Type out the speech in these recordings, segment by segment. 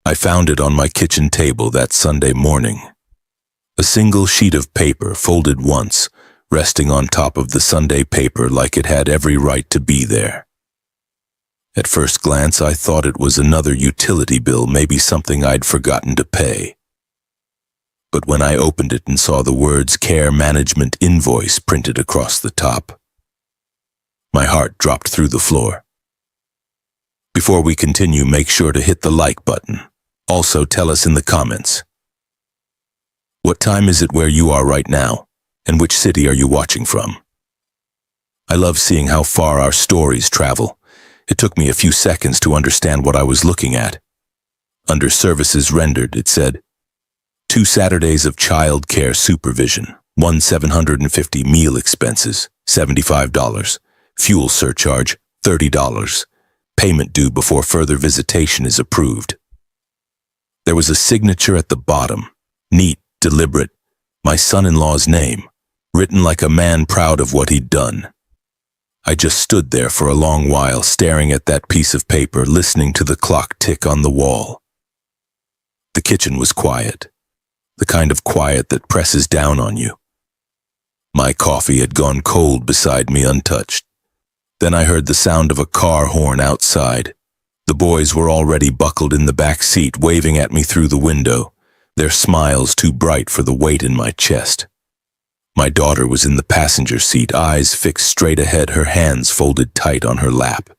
I found it on my kitchen table that Sunday morning. A single sheet of paper folded once, resting on top of the Sunday paper like it had every right to be there. At first glance, I thought it was another utility bill, maybe something I'd forgotten to pay. But when I opened it and saw the words Care Management Invoice printed across the top, my heart dropped through the floor. Before we continue, make sure to hit the like button. Also, tell us in the comments, what time is it where you are right now, and which city are you watching from? I love seeing how far our stories travel. It took me a few seconds to understand what I was looking at. Under services rendered, it said, 2 Saturdays of child care supervision, 750 meal expenses, $75, fuel surcharge, $30, payment due before further visitation is approved. There was a signature at the bottom, neat, deliberate, my son-in-law's name, written like a man proud of what he'd done. I just stood there for a long while, staring at that piece of paper, listening to the clock tick on the wall. The kitchen was quiet, the kind of quiet that presses down on you. My coffee had gone cold beside me, untouched. Then I heard the sound of a car horn outside. The boys were already buckled in the back seat, waving at me through the window, their smiles too bright for the weight in my chest. My daughter was in the passenger seat, eyes fixed straight ahead, her hands folded tight on her lap.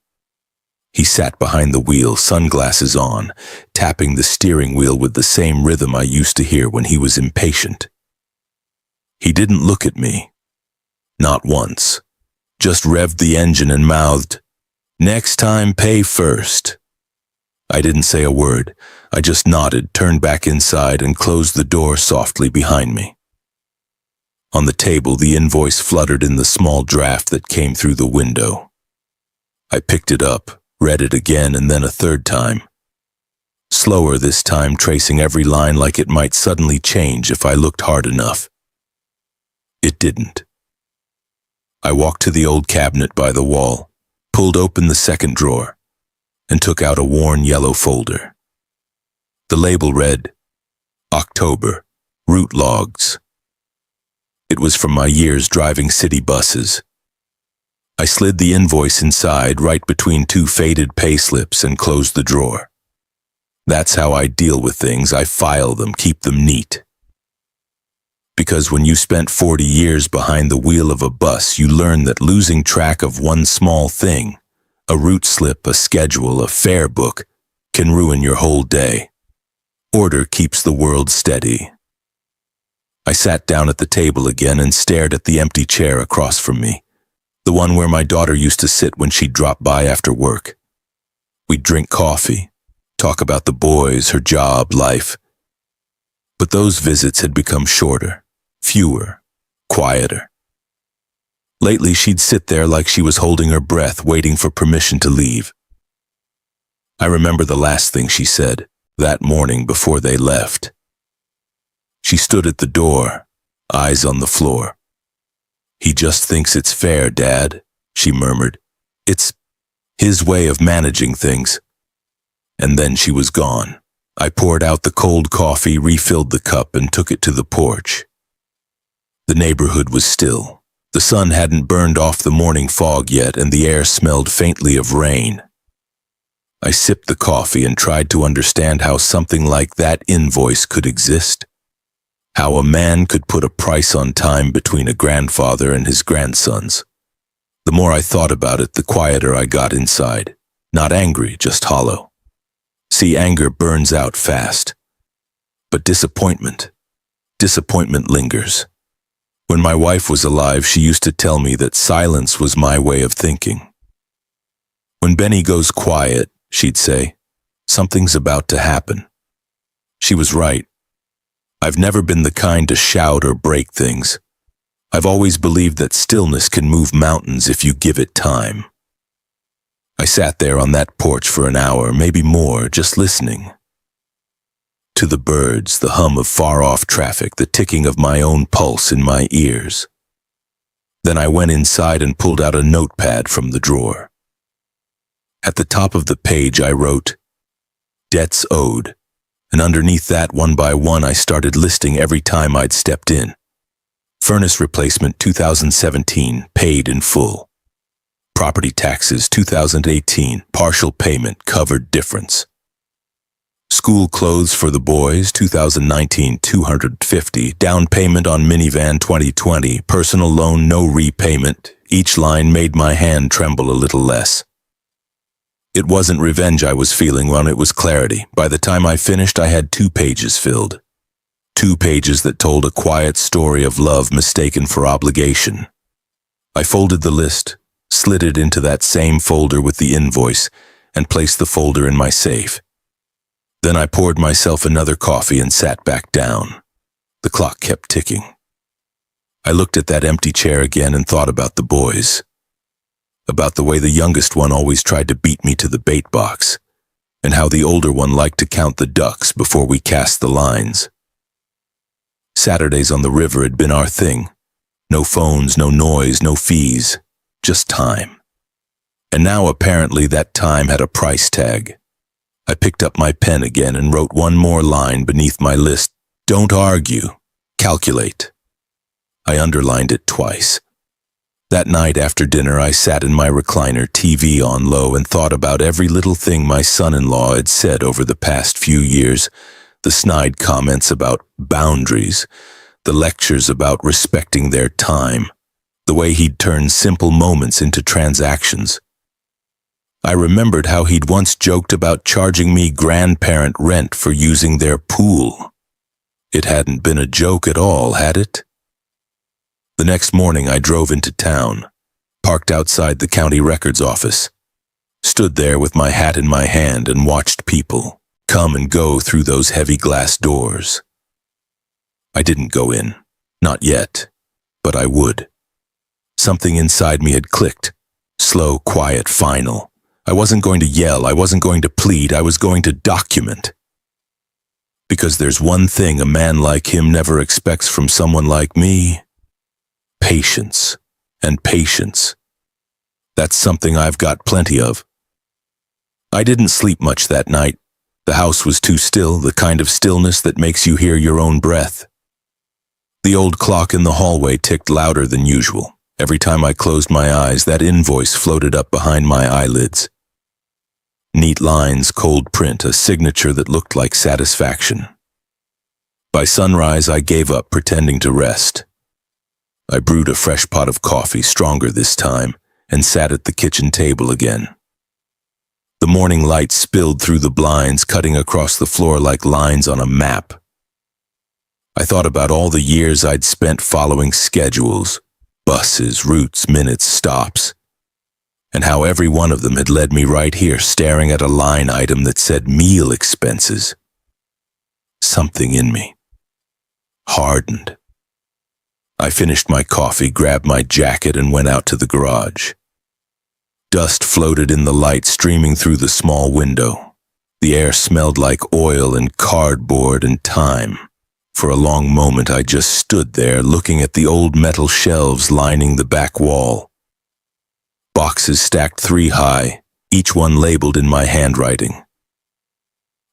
He sat behind the wheel, sunglasses on, tapping the steering wheel with the same rhythm I used to hear when he was impatient. He didn't look at me. Not once. Just revved the engine and mouthed, "Next time, pay first." I didn't say a word. I just nodded, turned back inside, and closed the door softly behind me. On the table, the invoice fluttered in the small draft that came through the window. I picked it up, read it again, and then a third time. Slower this time, tracing every line like it might suddenly change if I looked hard enough. It didn't. I walked to the old cabinet by the wall, pulled open the second drawer, and took out a worn yellow folder. The label read, October, route logs. It was from my years driving city buses. I slid the invoice inside, right between 2 faded pay slips, and closed the drawer. That's how I deal with things. I file them, keep them neat. Because when you spent 40 years behind the wheel of a bus, you learn that losing track of one small thing, a route slip, a schedule, a fare book, can ruin your whole day. Order keeps the world steady. I sat down at the table again and stared at the empty chair across from me, the one where my daughter used to sit when she'd drop by after work. We'd drink coffee, talk about the boys, her job, life. But those visits had become shorter, fewer, quieter. Lately, she'd sit there like she was holding her breath, waiting for permission to leave. I remember the last thing she said that morning before they left. She stood at the door, eyes on the floor. "He just thinks it's fair, Dad," she murmured. "It's his way of managing things." And then she was gone. I poured out the cold coffee, refilled the cup, and took it to the porch. The neighborhood was still. The sun hadn't burned off the morning fog yet, and the air smelled faintly of rain. I sipped the coffee and tried to understand how something like that invoice could exist. How a man could put a price on time between a grandfather and his grandsons. The more I thought about it, the quieter I got inside. Not angry, just hollow. See, anger burns out fast. But disappointment lingers. When my wife was alive, she used to tell me that silence was my way of thinking. When Benny goes quiet, she'd say, something's about to happen. She was right. I've never been the kind to shout or break things. I've always believed that stillness can move mountains if you give it time. I sat there on that porch for an hour, maybe more, just listening. To the birds, the hum of far-off traffic, the ticking of my own pulse in my ears. Then I went inside and pulled out a notepad from the drawer. At the top of the page I wrote, "Debts owed, And underneath that, one by one, I started listing every time I'd stepped in. Furnace replacement 2017, paid in full. Property taxes 2018, partial payment, covered difference. School clothes for the boys 2019, $250, down payment on minivan 2020, personal loan no repayment. Each line made my hand tremble a little less. It wasn't revenge I was feeling when it was clarity. By the time I finished, I had 2 pages filled. 2 pages that told a quiet story of love mistaken for obligation. I folded the list, slid it into that same folder with the invoice, and placed the folder in my safe. Then I poured myself another coffee and sat back down. The clock kept ticking. I looked at that empty chair again and thought about the boys. About the way the youngest one always tried to beat me to the bait box, and how the older one liked to count the ducks before we cast the lines. Saturdays on the river had been our thing. No phones, no noise, no fees, just time. And now apparently that time had a price tag. I picked up my pen again and wrote one more line beneath my list. Don't argue, calculate. I underlined it twice. That night after dinner, I sat in my recliner, TV on low, and thought about every little thing my son-in-law had said over the past few years. The snide comments about boundaries, the lectures about respecting their time, the way he'd turned simple moments into transactions. I remembered how he'd once joked about charging me grandparent rent for using their pool. It hadn't been a joke at all, had it? The next morning I drove into town, parked outside the county records office, stood there with my hat in my hand and watched people come and go through those heavy glass doors. I didn't go in, not yet, but I would. Something inside me had clicked, slow, quiet, final. I wasn't going to yell, I wasn't going to plead, I was going to document. Because there's one thing a man like him never expects from someone like me. Patience, and patience. That's something I've got plenty of. I didn't sleep much that night. The house was too still, the kind of stillness that makes you hear your own breath. The old clock in the hallway ticked louder than usual. Every time I closed my eyes, that invoice floated up behind my eyelids. Neat lines, cold print, a signature that looked like satisfaction. By sunrise, I gave up pretending to rest. I brewed a fresh pot of coffee, stronger this time, and sat at the kitchen table again. The morning light spilled through the blinds, cutting across the floor like lines on a map. I thought about all the years I'd spent following schedules, buses, routes, minutes, stops, and how every one of them had led me right here, staring at a line item that said meal expenses. Something in me hardened. I finished my coffee, grabbed my jacket, and went out to the garage. Dust floated in the light streaming through the small window. The air smelled like oil and cardboard and time. For a long moment I just stood there, looking at the old metal shelves lining the back wall. Boxes stacked 3 high, each one labeled in my handwriting.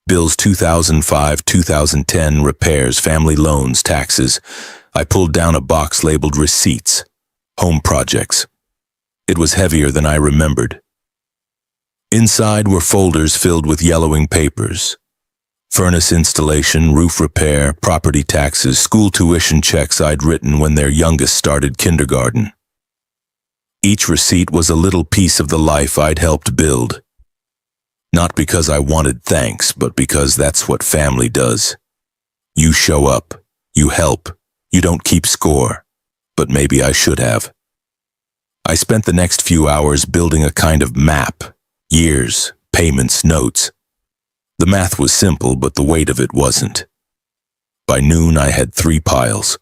Bills 2005, 2010, repairs, family loans, taxes. I pulled down a box labeled receipts, home projects. It was heavier than I remembered. Inside were folders filled with yellowing papers. Furnace installation, roof repair, property taxes, school tuition checks I'd written when their youngest started kindergarten. Each receipt was a little piece of the life I'd helped build. Not because I wanted thanks, but because that's what family does. You show up, you help, you don't keep score, but maybe I should have. I spent the next few hours building a kind of map, years, payments, notes. The math was simple, but the weight of it wasn't. By noon, I had 3 piles.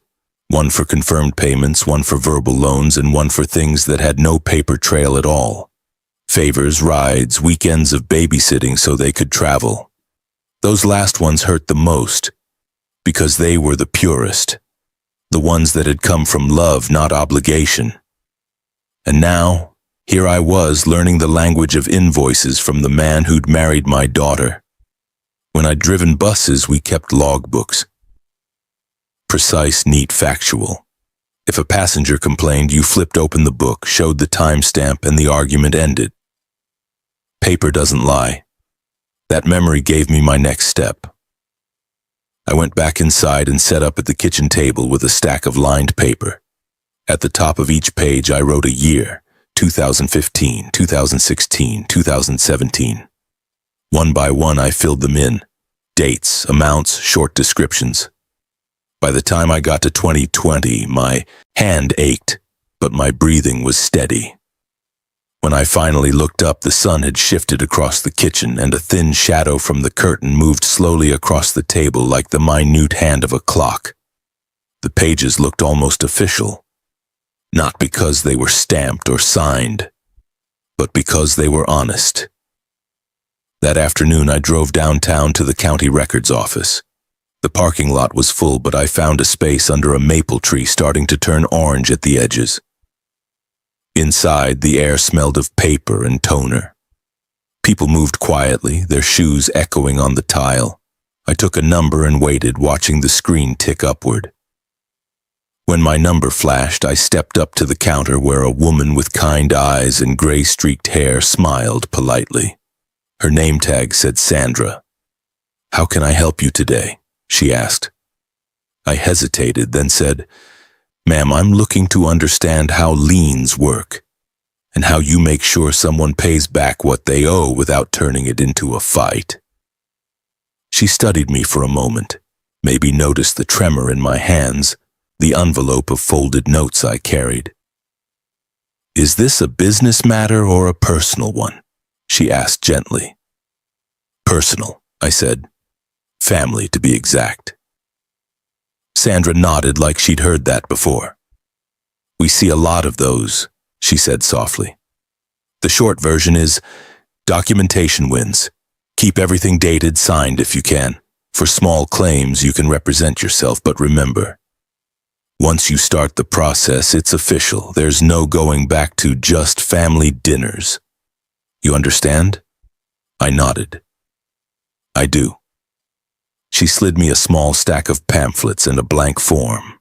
One for confirmed payments, one for verbal loans, and one for things that had no paper trail at all. Favors, rides, weekends of babysitting so they could travel. Those last ones hurt the most, because they were the purest. The ones that had come from love, not obligation. And now, here I was learning the language of invoices from the man who'd married my daughter. When I'd driven buses, we kept logbooks. Precise, neat, factual. If a passenger complained, you flipped open the book, showed the timestamp, and the argument ended. Paper doesn't lie. That memory gave me my next step. I went back inside and set up at the kitchen table with a stack of lined paper. At the top of each page, I wrote a year, 2015, 2016, 2017. One by one, I filled them in. Dates, amounts, short descriptions. By the time I got to 2020, my hand ached, but my breathing was steady. When I finally looked up, the sun had shifted across the kitchen, and a thin shadow from the curtain moved slowly across the table like the minute hand of a clock. The pages looked almost official, not because they were stamped or signed, but because they were honest. That afternoon, I drove downtown to the county records office. The parking lot was full, but I found a space under a maple tree starting to turn orange at the edges. Inside, the air smelled of paper and toner. People moved quietly, their shoes echoing on the tile. I took a number and waited, watching the screen tick upward. When my number flashed, I stepped up to the counter where a woman with kind eyes and gray-streaked hair smiled politely. Her name tag said Sandra. "How can I help you today?" she asked. I hesitated, then said, "Ma'am, I'm looking to understand how liens work and how you make sure someone pays back what they owe without turning it into a fight." She studied me for a moment, maybe noticed the tremor in my hands, the envelope of folded notes I carried. "Is this a business matter or a personal one?" she asked gently. "Personal," I said. "Family, to be exact." Sandra nodded like she'd heard that before. "We see a lot of those," she said softly. "The short version is, documentation wins. Keep everything dated, signed if you can. For small claims, you can represent yourself, but remember, once you start the process, it's official. There's no going back to just family dinners. You understand?" I nodded. "I do." She slid me a small stack of pamphlets and a blank form.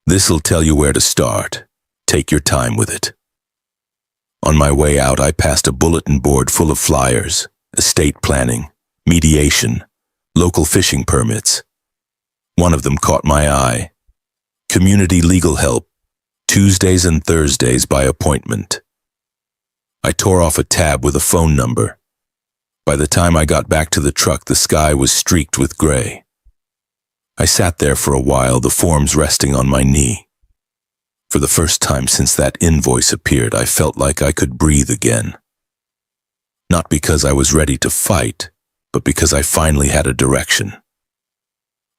"This'll tell you where to start. Take your time with it." On my way out, I passed a bulletin board full of flyers, estate planning, mediation, local fishing permits. One of them caught my eye. Community legal help, Tuesdays and Thursdays by appointment. I tore off a tab with a phone number. By the time I got back to the truck, the sky was streaked with gray. I sat there for a while, the forms resting on my knee. For the first time since that invoice appeared, I felt like I could breathe again. Not because I was ready to fight, but because I finally had a direction.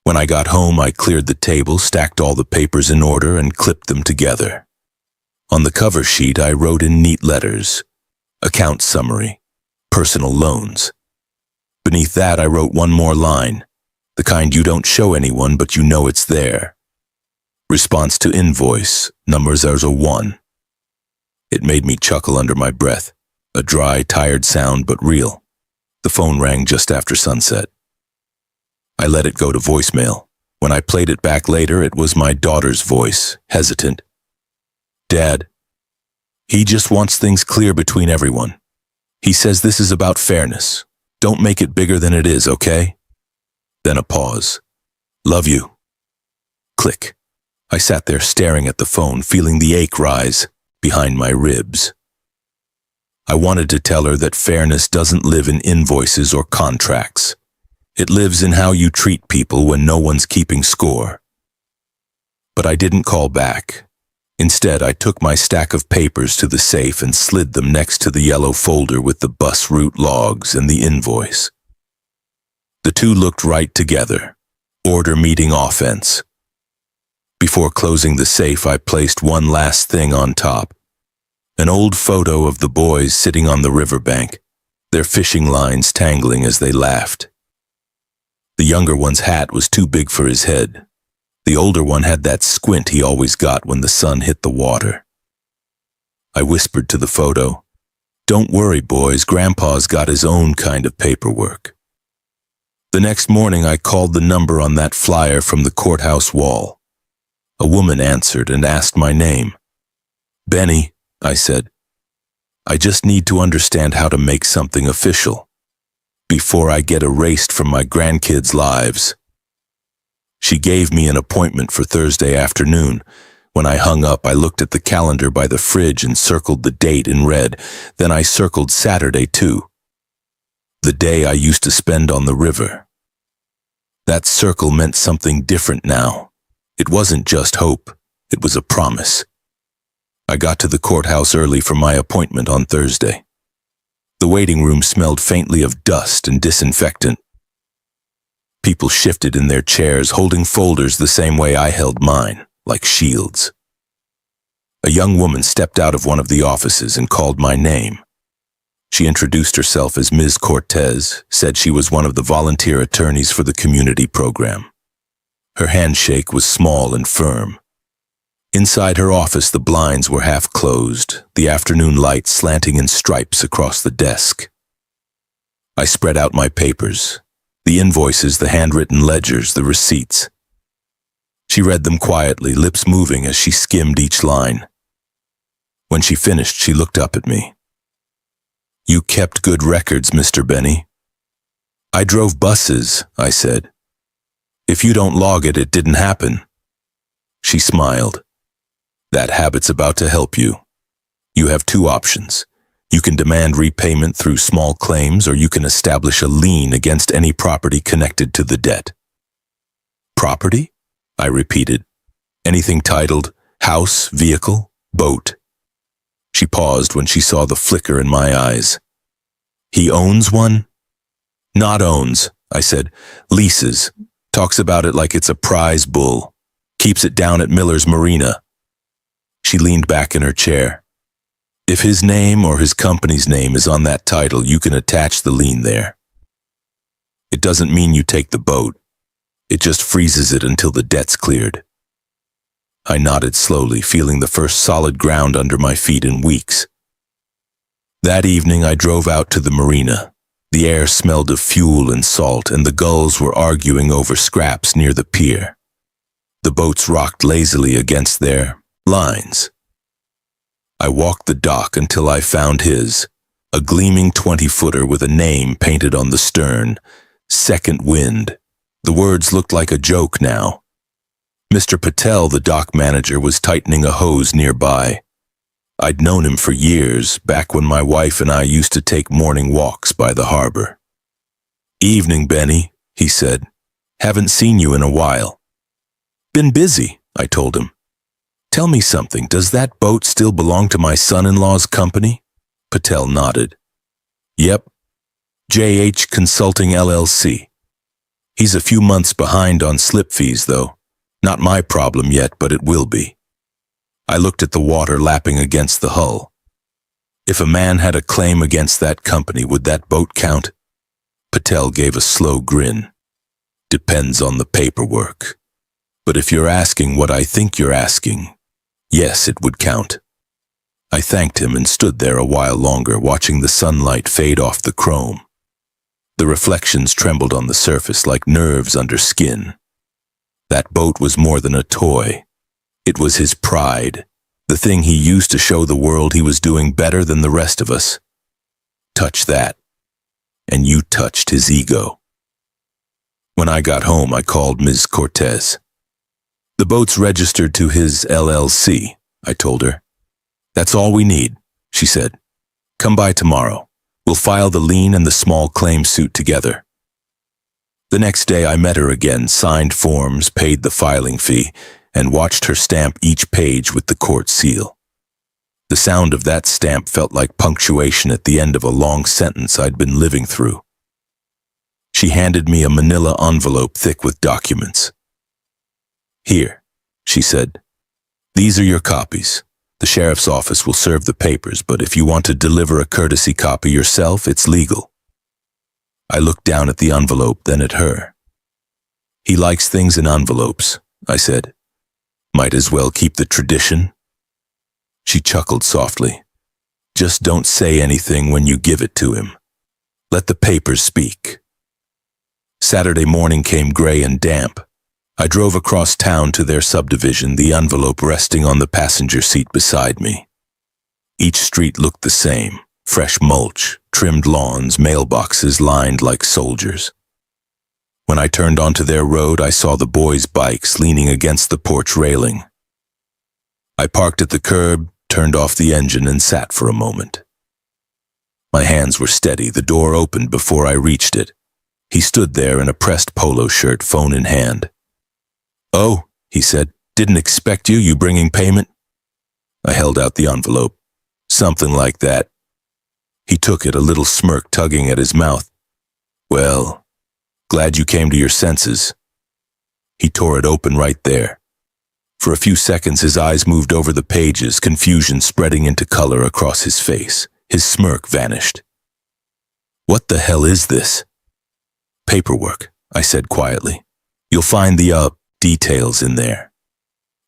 When I got home, I cleared the table, stacked all the papers in order, and clipped them together. On the cover sheet, I wrote in neat letters, account summary, personal loans. Beneath that, I wrote one more line, the kind you don't show anyone, but you know it's there. Response to invoice, numbers are a 1. It made me chuckle under my breath, a dry, tired sound, but real. The phone rang just after sunset. I let it go to voicemail. When I played it back later, it was my daughter's voice, hesitant. "Dad, he just wants things clear between everyone. He says this is about fairness. Don't make it bigger than it is, okay?" Then a pause. "Love you." Click. I sat there staring at the phone, feeling the ache rise behind my ribs. I wanted to tell her that fairness doesn't live in invoices or contracts. It lives in how you treat people when no one's keeping score. But I didn't call back. Instead, I took my stack of papers to the safe and slid them next to the yellow folder with the bus route logs and the invoice. The two looked right together, order meeting offense. Before closing the safe, I placed one last thing on top. An old photo of the boys sitting on the riverbank, their fishing lines tangling as they laughed. The younger one's hat was too big for his head. The older one had that squint he always got when the sun hit the water. I whispered to the photo, "Don't worry, boys, Grandpa's got his own kind of paperwork." The next morning I called the number on that flyer from the courthouse wall. A woman answered and asked my name. "Benny," I said. "I just need to understand how to make something official before I get erased from my grandkids' lives." She gave me an appointment for Thursday afternoon. When I hung up, I looked at the calendar by the fridge and circled the date in red. Then I circled Saturday too, the day I used to spend on the river. That circle meant something different now. It wasn't just hope, it was a promise. I got to the courthouse early for my appointment on Thursday. The waiting room smelled faintly of dust and disinfectant. People shifted in their chairs, holding folders the same way I held mine, like shields. A young woman stepped out of one of the offices and called my name. She introduced herself as Ms. Cortez, said she was one of the volunteer attorneys for the community program. Her handshake was small and firm. Inside her office, the blinds were half closed, the afternoon light slanting in stripes across the desk. I spread out my papers, the invoices, the handwritten ledgers, the receipts. She read them quietly, lips moving as she skimmed each line. When she finished, she looked up at me. "You kept good records, Mr. Benny." "I drove buses," I said. "If you don't log it, it didn't happen." She smiled. "That habit's about to help you. You have two options. You can demand repayment through small claims, or you can establish a lien against any property connected to the debt." "Property?" I repeated. "Anything titled house, vehicle, boat?" She paused when she saw the flicker in my eyes. "He owns one?" "Not owns," I said. "Leases. Talks about it like it's a prize bull. Keeps it down at Miller's Marina." She leaned back in her chair. "If his name or his company's name is on that title, you can attach the lien there. It doesn't mean you take the boat. It just freezes it until the debt's cleared." I nodded slowly, feeling the first solid ground under my feet in weeks. That evening I drove out to the marina. The air smelled of fuel and salt, and the gulls were arguing over scraps near the pier. The boats rocked lazily against their lines. I walked the dock until I found his, a gleaming 20-footer with a name painted on the stern, Second Wind. The words looked like a joke now. Mr. Patel, the dock manager, was tightening a hose nearby. I'd known him for years, back when my wife and I used to take morning walks by the harbor. "Evening, Benny," he said. "Haven't seen you in a while." "Been busy," I told him. "Tell me something, does that boat still belong to my son-in-law's company?" Patel nodded. "Yep. JH Consulting LLC. He's a few months behind on slip fees, though. Not my problem yet, but it will be." I looked at the water lapping against the hull. "If a man had a claim against that company, would that boat count?" Patel gave a slow grin. "Depends on the paperwork. But if you're asking what I think you're asking, yes, it would count." I thanked him and stood there a while longer, watching the sunlight fade off the chrome. The reflections trembled on the surface like nerves under skin. That boat was more than a toy. It was his pride, the thing he used to show the world he was doing better than the rest of us. Touch that, and you touched his ego. When I got home, I called Ms. Cortez. "The boat's registered to his LLC," I told her. "That's all we need," she said. "Come by tomorrow. We'll file the lien and the small claim suit together." The next day I met her again, signed forms, paid the filing fee, and watched her stamp each page with the court seal. The sound of that stamp felt like punctuation at the end of a long sentence I'd been living through. She handed me a manila envelope thick with documents. "Here," she said. "These are your copies. The sheriff's office will serve the papers, but if you want to deliver a courtesy copy yourself, it's legal." I looked down at the envelope, then at her. "He likes things in envelopes," I said. "Might as well keep the tradition." She chuckled softly. "Just don't say anything when you give it to him. Let the papers speak." Saturday morning came gray and damp. I drove across town to their subdivision, the envelope resting on the passenger seat beside me. Each street looked the same: fresh mulch, trimmed lawns, mailboxes lined like soldiers. When I turned onto their road, I saw the boys' bikes leaning against the porch railing. I parked at the curb, turned off the engine, and sat for a moment. My hands were steady. The door opened before I reached it. He stood there in a pressed polo shirt, phone in hand. "Oh," he said, "didn't expect you. You bringing payment?" I held out the envelope. "Something like that." He took it, a little smirk tugging at his mouth. "Well, glad you came to your senses." He tore it open right there. For a few seconds his eyes moved over the pages, confusion spreading into color across his face. His smirk vanished. "What the hell is this?" "Paperwork," I said quietly. "You'll find the details in there."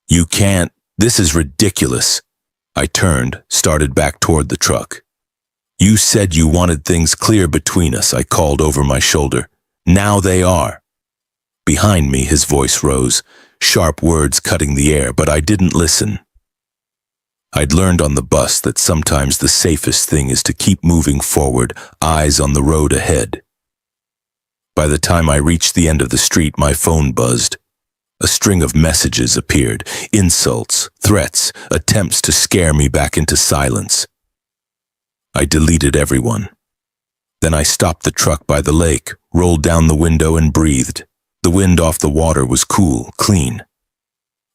"You can't. This is ridiculous." I turned, started back toward the truck. "You said you wanted things clear between us," I called over my shoulder. "Now they are." Behind me his voice rose, sharp words cutting the air, but I didn't listen. I'd learned on the bus that sometimes the safest thing is to keep moving forward, eyes on the road ahead. By the time I reached the end of the street, my phone buzzed. A string of messages appeared, insults, threats, attempts to scare me back into silence. I deleted everyone. Then I stopped the truck by the lake, rolled down the window and breathed. The wind off the water was cool, clean.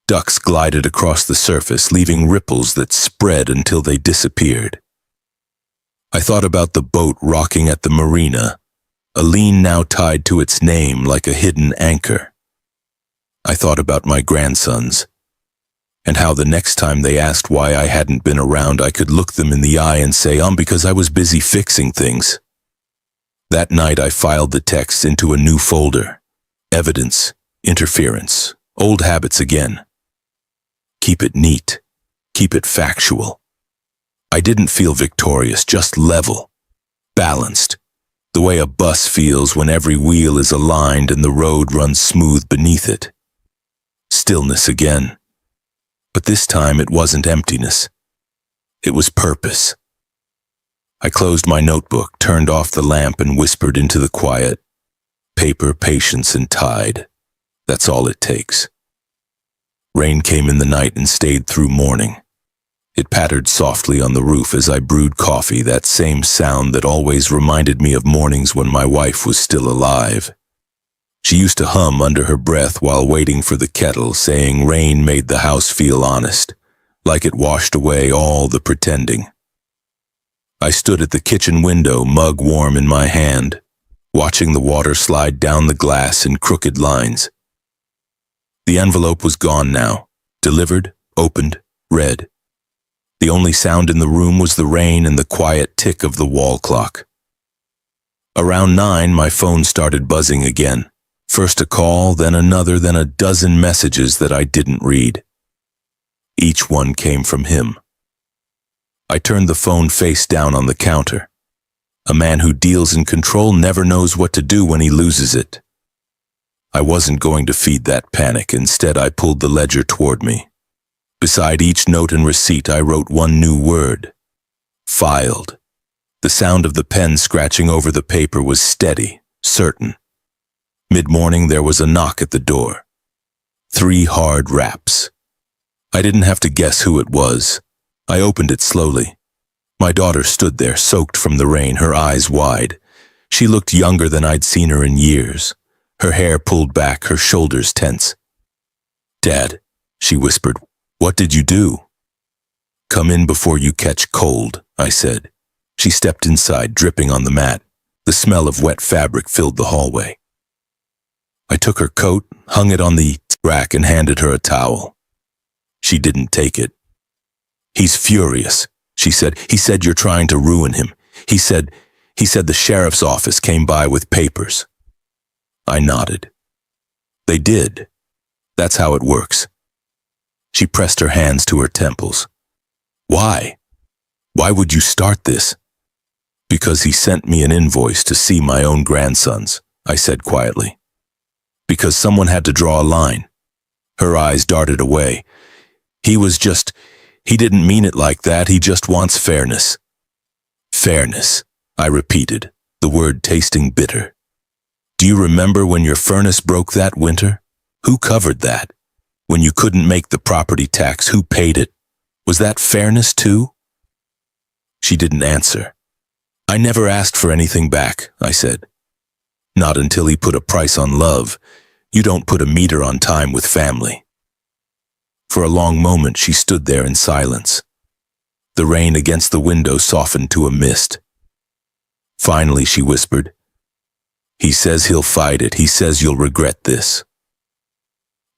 Ducks glided across the surface, leaving ripples that spread until they disappeared. I thought about the boat rocking at the marina, a Lien now tied to its name like a hidden anchor. I thought about my grandsons, and how the next time they asked why I hadn't been around, I could look them in the eye and say, because I was busy fixing things." That night I filed the texts into a new folder. Evidence, interference, old habits again. Keep it neat, keep it factual. I didn't feel victorious, just level, balanced, the way a bus feels when every wheel is aligned and the road runs smooth beneath it. Stillness again. But this time it wasn't emptiness. It was purpose. I closed my notebook, turned off the lamp, and whispered into the quiet. Paper, patience, and tide. That's all it takes. Rain came in the night and stayed through morning. It pattered softly on the roof as I brewed coffee, that same sound that always reminded me of mornings when my wife was still alive. She used to hum under her breath while waiting for the kettle, saying rain made the house feel honest, like it washed away all the pretending. I stood at the kitchen window, mug warm in my hand, watching the water slide down the glass in crooked lines. The envelope was gone now, delivered, opened, read. The only sound in the room was the rain and the quiet tick of the wall clock. Around 9, my phone started buzzing again. First a call, then another, then a dozen messages that I didn't read. Each one came from him. I turned the phone face down on the counter. A man who deals in control never knows what to do when he loses it. I wasn't going to feed that panic. Instead, I pulled the ledger toward me. Beside each note and receipt, I wrote one new word. Filed. The sound of the pen scratching over the paper was steady, certain. Mid-morning, there was a knock at the door. 3 hard raps. I didn't have to guess who it was. I opened it slowly. My daughter stood there, soaked from the rain, her eyes wide. She looked younger than I'd seen her in years. Her hair pulled back, her shoulders tense. "Dad," she whispered, "what did you do?" "Come in before you catch cold," I said. She stepped inside, dripping on the mat. The smell of wet fabric filled the hallway. I took her coat, hung it on the rack, and handed her a towel. She didn't take it. "He's furious," she said. "He said you're trying to ruin him. He said the sheriff's office came by with papers." I nodded. "They did. That's how it works." She pressed her hands to her temples. "Why? Why would you start this?" "Because he sent me an invoice to see my own grandsons," I said quietly. Because someone had to draw a line. Her eyes darted away. He didn't mean it like that, he just wants fairness. Fairness, I repeated, the word tasting bitter. Do you remember when your furnace broke that winter? Who covered that? When you couldn't make the property tax, who paid it? Was that fairness too? She didn't answer. I never asked for anything back, I said. Not until he put a price on love. You don't put a meter on time with family. For a long moment she stood there in silence. The rain against the window softened to a mist. Finally she whispered, "He says he'll fight it. He says you'll regret this."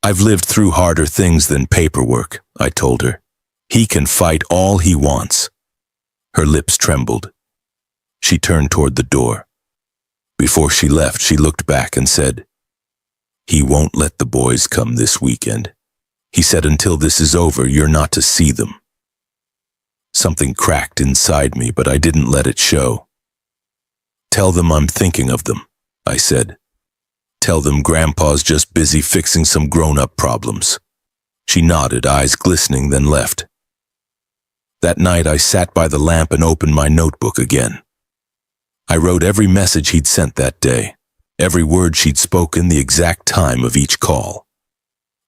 "I've lived through harder things than paperwork," I told her. "He can fight all he wants." Her lips trembled. She turned toward the door. Before she left, she looked back and said, "He won't let the boys come this weekend. He said until this is over, you're not to see them." Something cracked inside me, but I didn't let it show. "Tell them I'm thinking of them," I said. "Tell them Grandpa's just busy fixing some grown-up problems." She nodded, eyes glistening, then left. That night I sat by the lamp and opened my notebook again. I wrote every message he'd sent that day, every word she'd spoken, the exact time of each call.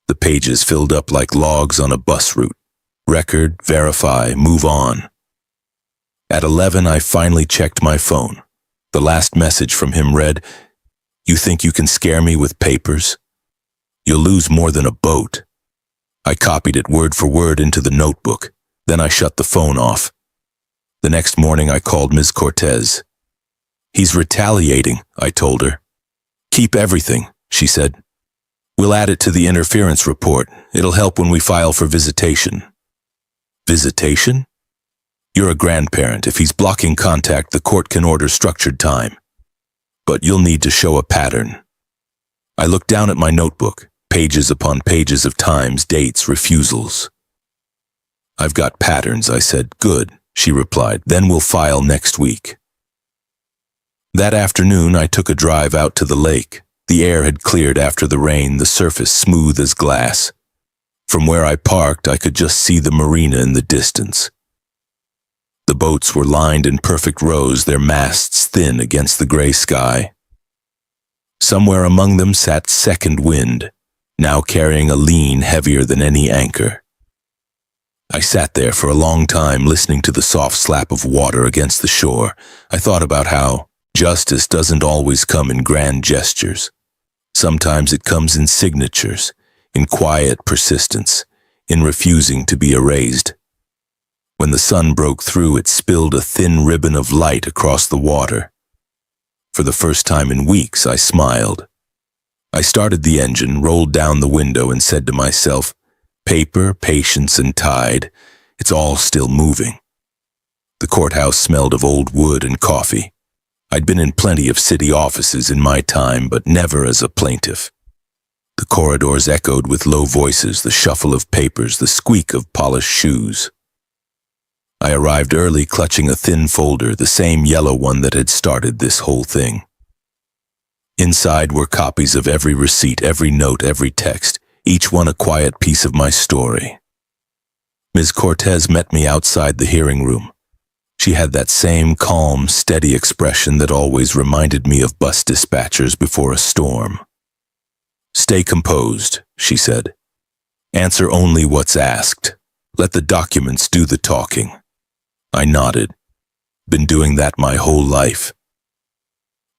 The pages filled up like logs on a bus route. Record, verify, move on. At 11, I finally checked my phone. The last message from him read, "You think you can scare me with papers? You'll lose more than a boat." I copied it word for word into the notebook. Then I shut the phone off. The next morning I called Ms. Cortez. "He's retaliating," I told her. "Keep everything," she said. "We'll add it to the interference report. It'll help when we file for visitation." Visitation? You're a grandparent. If he's blocking contact, the court can order structured time. But you'll need to show a pattern. I looked down at my notebook, pages upon pages of times, dates, refusals. "I've got patterns," I said. "Good," she replied. "Then we'll file next week." That afternoon, I took a drive out to the lake. The air had cleared after the rain, the surface smooth as glass. From where I parked, I could just see the marina in the distance. The boats were lined in perfect rows, their masts thin against the gray sky. Somewhere among them sat Second Wind, now carrying a Lien heavier than any anchor. I sat there for a long time, listening to the soft slap of water against the shore. I thought about how justice doesn't always come in grand gestures. Sometimes it comes in signatures, in quiet persistence, in refusing to be erased. When the sun broke through, it spilled a thin ribbon of light across the water. For the first time in weeks, I smiled. I started the engine, rolled down the window, and said to myself, "Paper, patience, and tide, it's all still moving." The courthouse smelled of old wood and coffee. I'd been in plenty of city offices in my time, but never as a plaintiff. The corridors echoed with low voices, the shuffle of papers, the squeak of polished shoes. I arrived early, clutching a thin folder, the same yellow one that had started this whole thing. Inside were copies of every receipt, every note, every text, each one a quiet piece of my story. Ms. Cortez met me outside the hearing room. She had that same calm, steady expression that always reminded me of bus dispatchers before a storm. "Stay composed," she said. "Answer only what's asked. Let the documents do the talking." I nodded. Been doing that my whole life.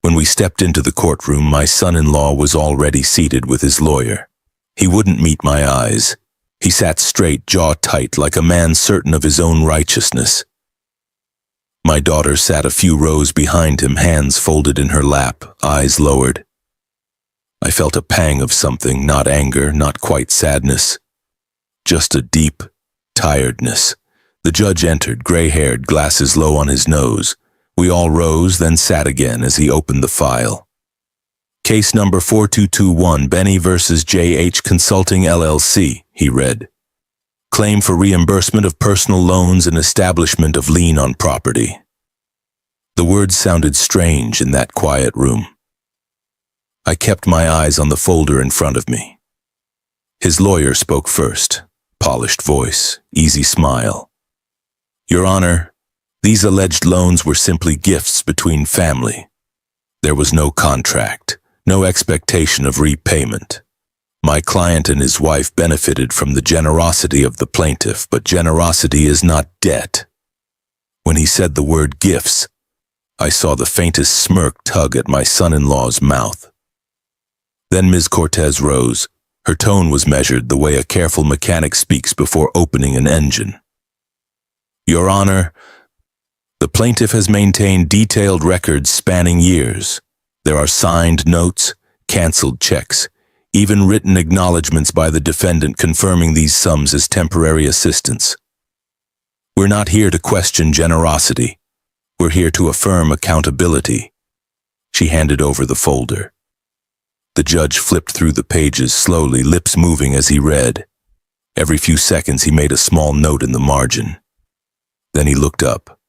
When we stepped into the courtroom, my son-in-law was already seated with his lawyer. He wouldn't meet my eyes. He sat straight, jaw tight, like a man certain of his own righteousness. My daughter sat a few rows behind him, hands folded in her lap, eyes lowered. I felt a pang of something, not anger, not quite sadness. Just a deep tiredness. The judge entered, gray-haired, glasses low on his nose. We all rose, then sat again as he opened the file. "Case number 4221, Benny versus J.H. Consulting LLC," he read. "Claim for reimbursement of personal loans and establishment of lien on property." The words sounded strange in that quiet room. I kept my eyes on the folder in front of me. His lawyer spoke first, polished voice, easy smile. Your Honor, these alleged loans were simply gifts between family. There was no contract, no expectation of repayment. My client and his wife benefited from the generosity of the plaintiff, but generosity is not debt. When he said the word gifts, I saw the faintest smirk tug at my son-in-law's mouth. Then Ms. Cortez rose. Her tone was measured the way a careful mechanic speaks before opening an engine. Your Honor, the plaintiff has maintained detailed records spanning years. There are signed notes, canceled checks, even written acknowledgments by the defendant confirming these sums as temporary assistance. We're not here to question generosity. We're here to affirm accountability. She handed over the folder. The judge flipped through the pages slowly, lips moving as he read. Every few seconds he made a small note in the margin. Then he looked up.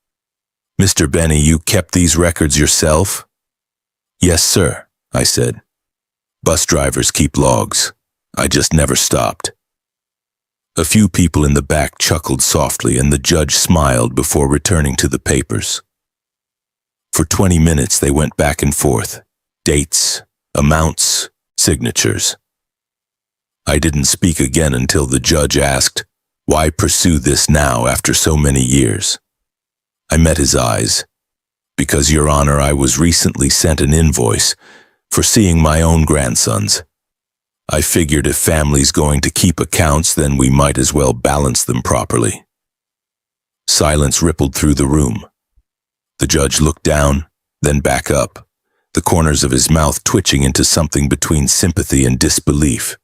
Mr. Benny, you kept these records yourself? Yes, sir, I said. Bus drivers keep logs. I just never stopped. A few people in the back chuckled softly, and the judge smiled before returning to the papers. For 20 minutes they went back and forth. Dates, amounts, signatures. I didn't speak again until the judge asked, why pursue this now after so many years? I met his eyes. Because, Your Honor, I was recently sent an invoice for seeing my own grandsons. I figured if family's going to keep accounts, then we might as well balance them properly. Silence rippled through the room. The judge looked down, then back up, the corners of his mouth twitching into something between sympathy and disbelief.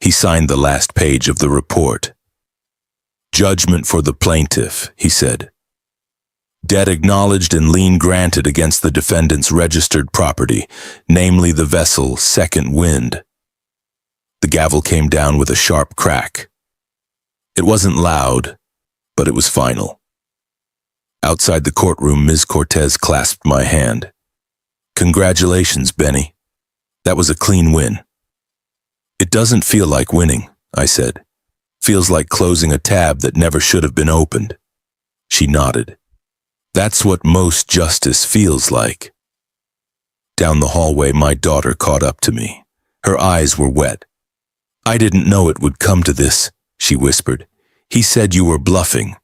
He signed the last page of the report. Judgment for the plaintiff, he said. Debt acknowledged and lien granted against the defendant's registered property, namely the vessel Second Wind. The gavel came down with a sharp crack. It wasn't loud, but it was final. Outside the courtroom, Ms. Cortez clasped my hand. Congratulations, Benny. That was a clean win. It doesn't feel like winning, I said. Feels like closing a tab that never should have been opened. She nodded. That's what most justice feels like. Down the hallway, my daughter caught up to me. Her eyes were wet. I didn't know it would come to this, she whispered. He said you were bluffing.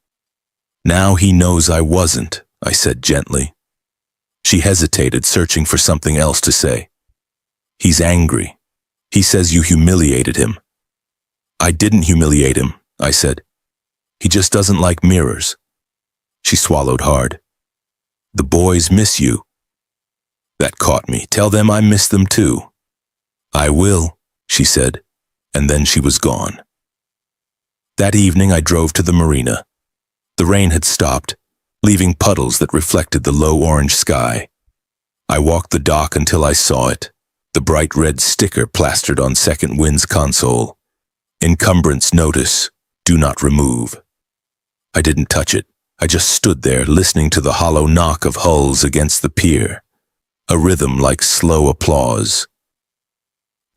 Now he knows I wasn't, I said gently. She hesitated, searching for something else to say. He's angry. He says you humiliated him. I didn't humiliate him, I said. He just doesn't like mirrors. She swallowed hard. The boys miss you. That caught me. Tell them I miss them too. I will, she said, and then she was gone. That evening I drove to the marina. The rain had stopped, leaving puddles that reflected the low orange sky. I walked the dock until I saw it, the bright red sticker plastered on Second Wind's console. Encumbrance notice, do not remove. I didn't touch it. I just stood there listening to the hollow knock of hulls against the pier, a rhythm like slow applause.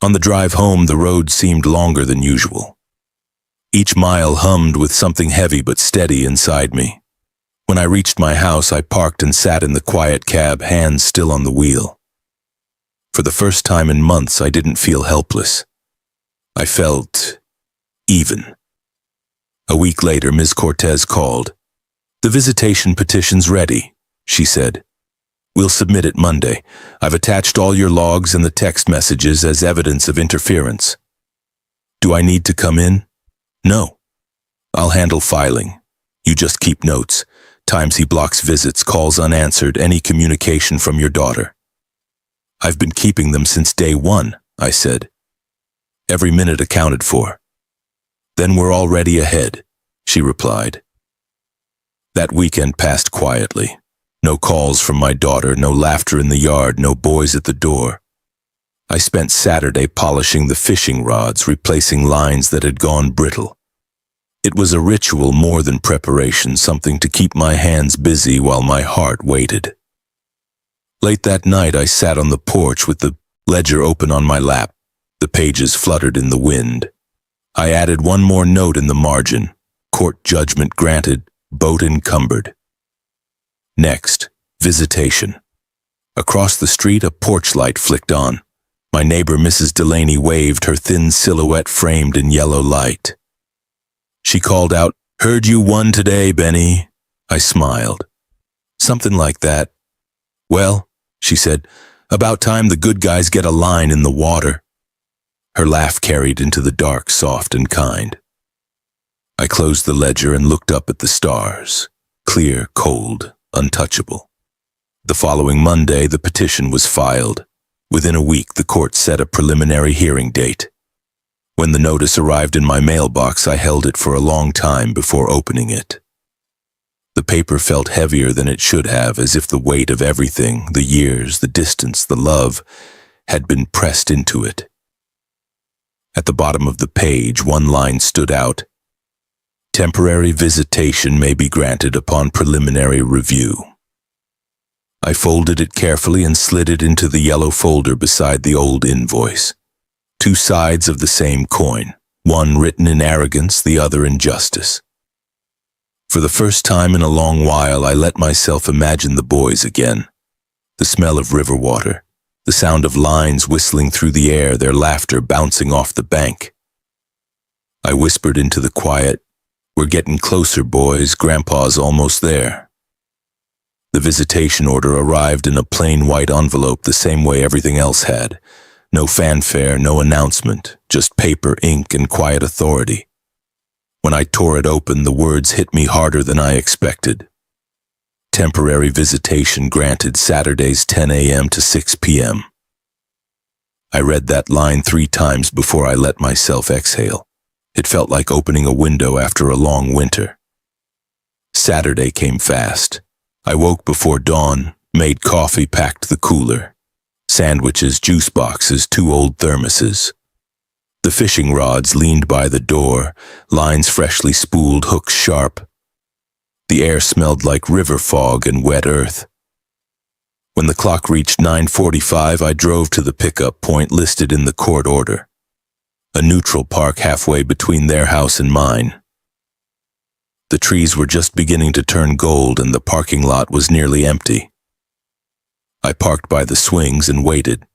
On the drive home, the road seemed longer than usual. Each mile hummed with something heavy but steady inside me. When I reached my house, I parked and sat in the quiet cab, hands still on the wheel. For the first time in months, I didn't feel helpless. I felt even. A week later, Ms. Cortez called. The visitation petition's ready, she said. We'll submit it Monday. I've attached all your logs and the text messages as evidence of interference. Do I need to come in? No. I'll handle filing. You just keep notes. Times he blocks visits, calls unanswered, any communication from your daughter. I've been keeping them since day one, I said. Every minute accounted for. Then we're already ahead, she replied. That weekend passed quietly. No calls from my daughter, no laughter in the yard, no boys at the door. I spent Saturday polishing the fishing rods, replacing lines that had gone brittle. It was a ritual more than preparation, something to keep my hands busy while my heart waited. Late that night, I sat on the porch with the Ledger open on my lap. The pages fluttered in the wind. I added one more note in the margin. Court judgment granted, boat encumbered. Next, visitation. Across the street, a porch light flicked on. My neighbor, Mrs. Delaney, waved, her thin silhouette framed in yellow light. She called out, "Heard you won today, Benny." I smiled. "Something like that." "Well," she said, "about time the good guys get a line in the water." Her laugh carried into the dark, soft and kind. I closed the ledger and looked up at the stars, clear, cold, untouchable. The following Monday, the petition was filed. Within a week, the court set a preliminary hearing date. When the notice arrived in my mailbox, I held it for a long time before opening it. The paper felt heavier than it should have, as if the weight of everything, the years, the distance, the love, had been pressed into it. At the bottom of the page, one line stood out. "Temporary visitation may be granted upon preliminary review." I folded it carefully and slid it into the yellow folder beside the old invoice. Two sides of the same coin, one written in arrogance, the other in justice. For the first time in a long while, I let myself imagine the boys again. The smell of river water, the sound of lines whistling through the air, their laughter bouncing off the bank. I whispered into the quiet, "We're getting closer, boys. Grandpa's almost there." The visitation order arrived in a plain white envelope, the same way everything else had. No fanfare, no announcement, just paper, ink, and quiet authority. When I tore it open, the words hit me harder than I expected. Temporary visitation granted Saturdays 10 a.m. to 6 p.m. I read that line 3 times before I let myself exhale. It felt like opening a window after a long winter. Saturday came fast. I woke before dawn, made coffee, packed the cooler. Sandwiches, juice boxes, 2 old thermoses. The fishing rods leaned by the door, lines freshly spooled, hooks sharp. The air smelled like river fog and wet earth. When the clock reached 9:45, I drove to the pickup point listed in the court order. A neutral park halfway between their house and mine. The trees were just beginning to turn gold and the parking lot was nearly empty. I parked by the swings and waited.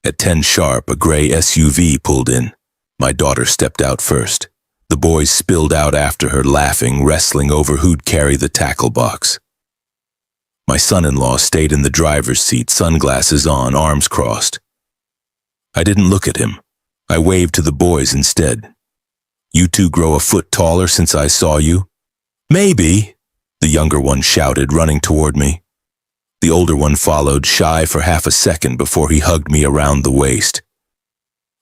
At 10 sharp, a gray SUV pulled in. My daughter stepped out first. The boys spilled out after her, laughing, wrestling over who'd carry the tackle box. My son-in-law stayed in the driver's seat, sunglasses on, arms crossed. I didn't look at him. I waved to the boys instead. "You two grow a foot taller since I saw you?" "Maybe," the younger one shouted, running toward me. The older one followed, shy for half a second before he hugged me around the waist.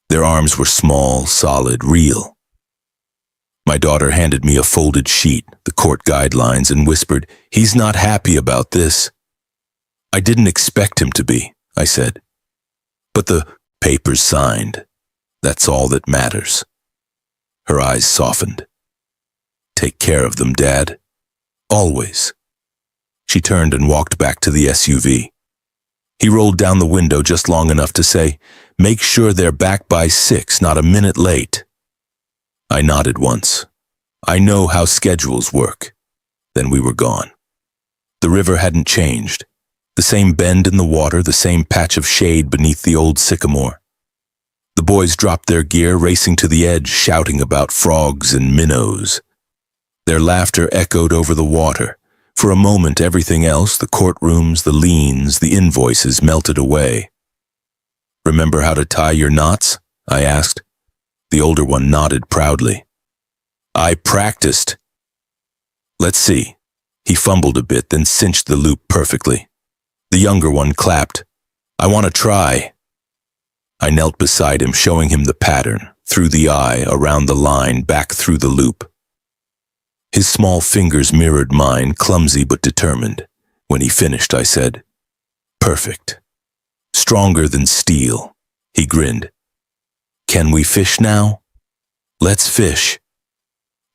Their arms were small, solid, real. My daughter handed me a folded sheet, the court guidelines, and whispered, "He's not happy about this." "I didn't expect him to be," I said. "But the paper's signed. That's all that matters." Her eyes softened. "Take care of them, Dad. Always." She turned and walked back to the SUV. He rolled down the window just long enough to say, "Make sure they're back by 6, not a minute late." I nodded once. I know how schedules work. Then we were gone. The river hadn't changed. The same bend in the water, the same patch of shade beneath the old sycamore. The boys dropped their gear, racing to the edge, shouting about frogs and minnows. Their laughter echoed over the water. For a moment, everything else, the courtrooms, the liens, the invoices, melted away. "Remember how to tie your knots?" I asked. The older one nodded proudly. "I practiced." "Let's see." He fumbled a bit, then cinched the loop perfectly. The younger one clapped. "I want to try." I knelt beside him, showing him the pattern, through the eye, around the line, back through the loop. His small fingers mirrored mine, clumsy but determined. When he finished, I said, "Perfect. Stronger than steel." He grinned. "Can we fish now?" "Let's fish."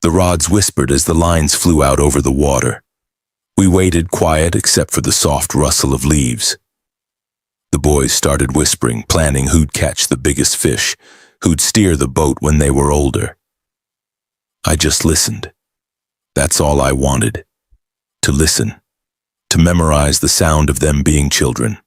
The rods whispered as the lines flew out over the water. We waited quiet except for the soft rustle of leaves. The boys started whispering, planning who'd catch the biggest fish, who'd steer the boat when they were older. I just listened. That's all I wanted. To listen. To memorize the sound of them being children.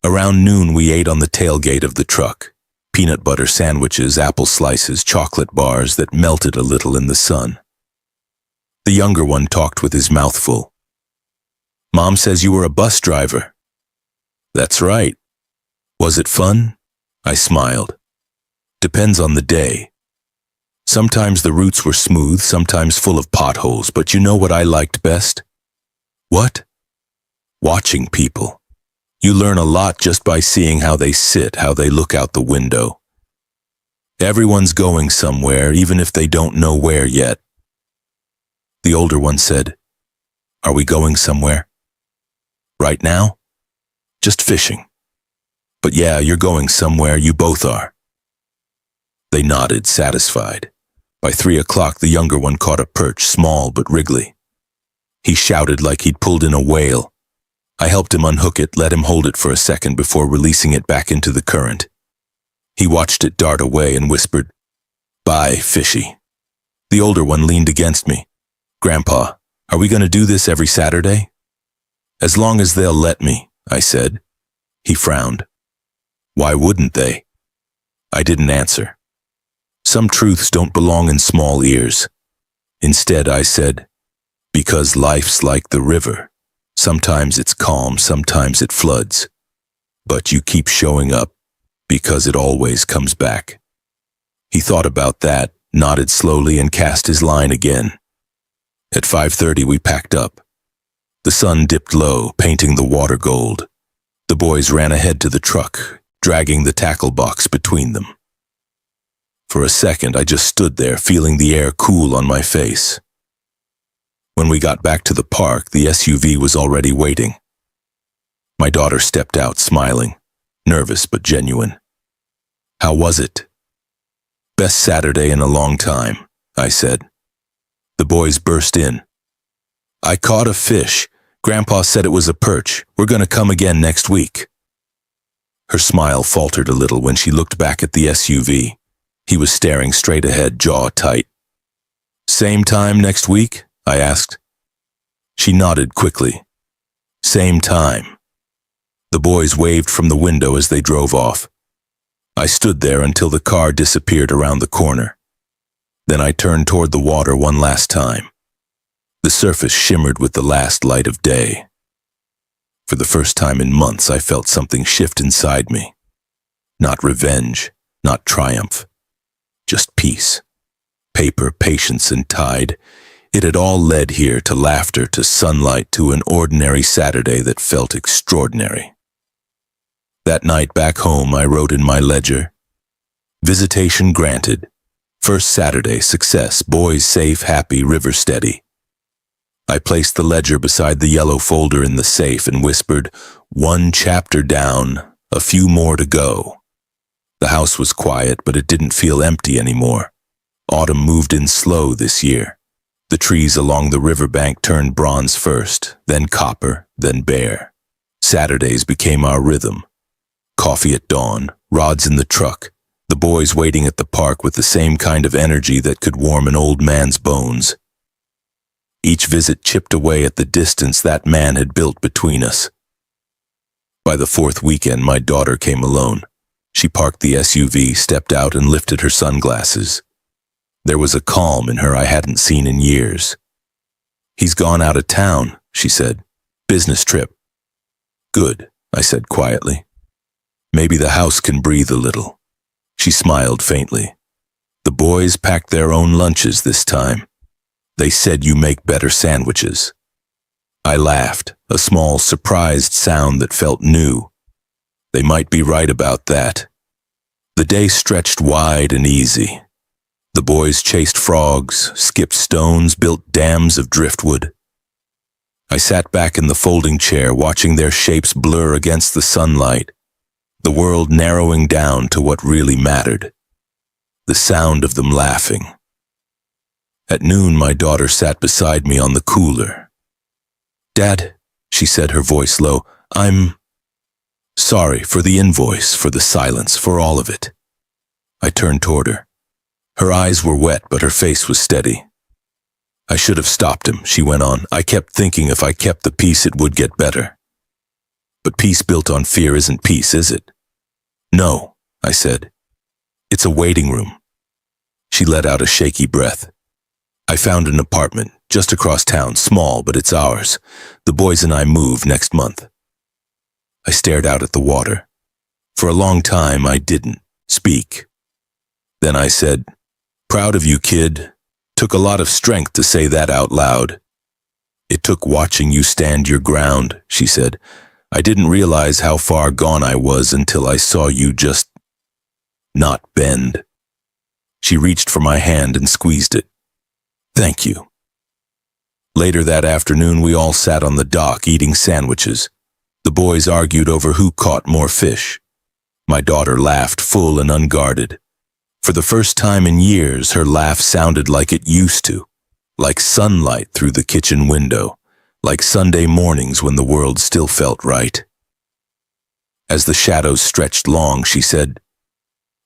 Around noon we ate on the tailgate of the truck. Peanut butter sandwiches, apple slices, chocolate bars that melted a little in the sun. The younger one talked with his mouth full. Mom says you were a bus driver. That's right. Was it fun? I smiled. Depends on the day. Sometimes the routes were smooth, sometimes full of potholes, but you know what I liked best? What? Watching people. You learn a lot just by seeing how they sit, how they look out the window. Everyone's going somewhere, even if they don't know where yet. The older one said, "Are we going somewhere?" "Right now? Just fishing." "But yeah, you're going somewhere, you both are." They nodded, satisfied. By 3 o'clock, the younger one caught a perch, small but wriggly. He shouted like he'd pulled in a whale. I helped him unhook it, let him hold it for a second before releasing it back into the current. He watched it dart away and whispered, "Bye, fishy." The older one leaned against me. "Grandpa, are we going to do this every Saturday?" "As long as they'll let me," I said. He frowned. "Why wouldn't they?" I didn't answer. Some truths don't belong in small ears. Instead, I said, "Because life's like the river. Sometimes it's calm, sometimes it floods. But you keep showing up, because it always comes back." He thought about that, nodded slowly, and cast his line again. At 5:30 we packed up. The sun dipped low, painting the water gold. The boys ran ahead to the truck, dragging the tackle box between them. For a second, I just stood there, feeling the air cool on my face. When we got back to the park, the SUV was already waiting. My daughter stepped out, smiling, nervous but genuine. "How was it?" "Best Saturday in a long time," I said. The boys burst in. "I caught a fish. Grandpa said it was a perch. We're going to come again next week." Her smile faltered a little when she looked back at the SUV. He was staring straight ahead, jaw tight. "Same time next week?" I asked. She nodded quickly. "Same time." The boys waved from the window as they drove off. I stood there until the car disappeared around the corner. Then I turned toward the water one last time. The surface shimmered with the last light of day. For the first time in months, I felt something shift inside me. Not revenge, not triumph, just peace. Paper, patience, and tide. It had all led here, to laughter, to sunlight, to an ordinary Saturday that felt extraordinary. That night back home, I wrote in my ledger, "Visitation granted. First Saturday, success, boys safe, happy, river steady." I placed the ledger beside the yellow folder in the safe and whispered, "One chapter down, a few more to go." The house was quiet, but it didn't feel empty anymore. Autumn moved in slow this year. The trees along the riverbank turned bronze first, then copper, then bare. Saturdays became our rhythm. Coffee at dawn, rods in the truck, the boys waiting at the park with the same kind of energy that could warm an old man's bones. Each visit chipped away at the distance that man had built between us. By the fourth weekend, my daughter came alone. She parked the SUV, stepped out, and lifted her sunglasses. There was a calm in her I hadn't seen in years. "He's gone out of town," she said. "Business trip." "Good," I said quietly. "Maybe the house can breathe a little." She smiled faintly. "The boys packed their own lunches this time. They said you make better sandwiches." I laughed, a small, surprised sound that felt new. They might be right about that. The day stretched wide and easy. The boys chased frogs, skipped stones, built dams of driftwood. I sat back in the folding chair, watching their shapes blur against the sunlight, the world narrowing down to what really mattered. The sound of them laughing. At noon, my daughter sat beside me on the cooler. "Dad," she said, her voice low, Sorry for the invoice, for the silence, for all of it. I turned toward her. Her eyes were wet, but her face was steady. I should have stopped him, she went on. I kept thinking if I kept the peace it would get better. But peace built on fear isn't peace, is it? No, I said. It's a waiting room. She let out a shaky breath. I found an apartment just across town, small, but it's ours. The boys and I move next month. I stared out at the water. For a long time, I didn't speak. Then I said, "Proud of you, kid. Took a lot of strength to say that out loud." "It took watching you stand your ground," she said. "I didn't realize how far gone I was until I saw you just not bend." She reached for my hand and squeezed it. "Thank you." Later that afternoon, we all sat on the dock eating sandwiches. The boys argued over who caught more fish. My daughter laughed, full and unguarded. For the first time in years, her laugh sounded like it used to, like sunlight through the kitchen window, like Sunday mornings when the world still felt right. As the shadows stretched long, she said,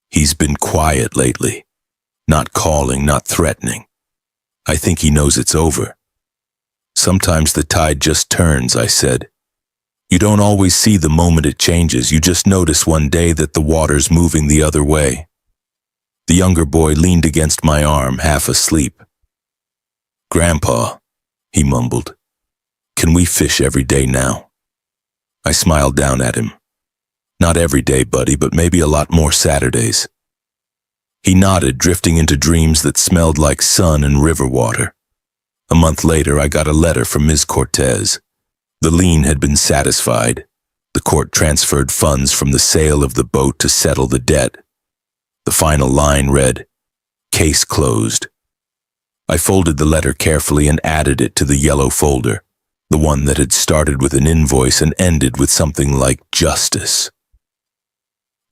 "He's been quiet lately, not calling, not threatening. I think he knows it's over." "Sometimes the tide just turns," I said. "You don't always see the moment it changes. You just notice one day that the water's moving the other way." The younger boy leaned against my arm, half asleep. "Grandpa," he mumbled, "can we fish every day now?" I smiled down at him. "Not every day, buddy, but maybe a lot more Saturdays." He nodded, drifting into dreams that smelled like sun and river water. A month later, I got a letter from Ms. Cortez. The lien had been satisfied. The court transferred funds from the sale of the boat to settle the debt. The final line read, "Case closed." I folded the letter carefully and added it to the yellow folder, the one that had started with an invoice and ended with something like justice.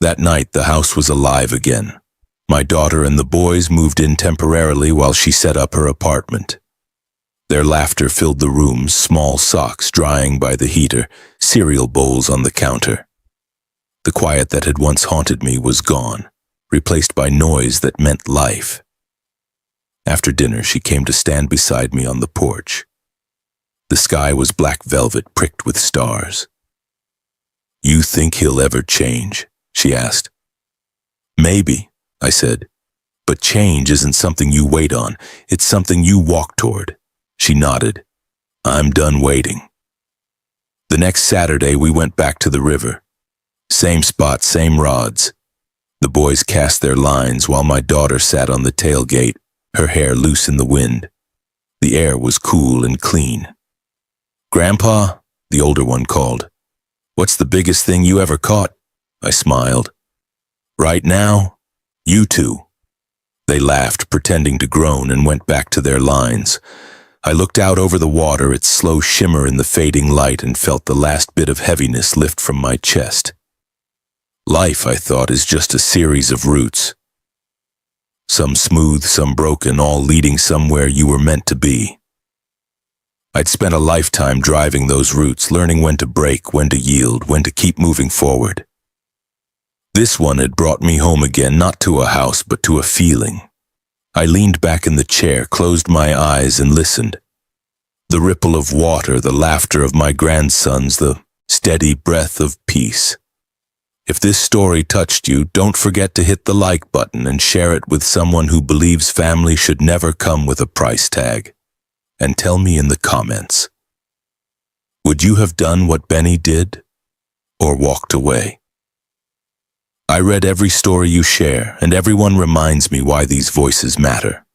That night, the house was alive again. My daughter and the boys moved in temporarily while she set up her apartment. Their laughter filled the room, small socks drying by the heater, cereal bowls on the counter. The quiet that had once haunted me was gone, replaced by noise that meant life. After dinner, she came to stand beside me on the porch. The sky was black velvet pricked with stars. "You think he'll ever change?" she asked. "Maybe," I said, "but change isn't something you wait on, it's something you walk toward." She nodded. "I'm done waiting." The next Saturday, we went back to the river. Same spot, same rods. The boys cast their lines while my daughter sat on the tailgate, her hair loose in the wind. The air was cool and clean. "Grandpa," the older one called, "what's the biggest thing you ever caught?" I smiled. "Right now, you two." They laughed, pretending to groan, and went back to their lines. I looked out over the water, its slow shimmer in the fading light, and felt the last bit of heaviness lift from my chest. Life, I thought, is just a series of routes. Some smooth, some broken, all leading somewhere you were meant to be. I'd spent a lifetime driving those routes, learning when to break, when to yield, when to keep moving forward. This one had brought me home again, not to a house, but to a feeling. I leaned back in the chair, closed my eyes, and listened. The ripple of water, the laughter of my grandsons, the steady breath of peace. If this story touched you, don't forget to hit the like button and share it with someone who believes family should never come with a price tag. And tell me in the comments, would you have done what Benny did, or walked away? I read every story you share, and everyone reminds me why these voices matter.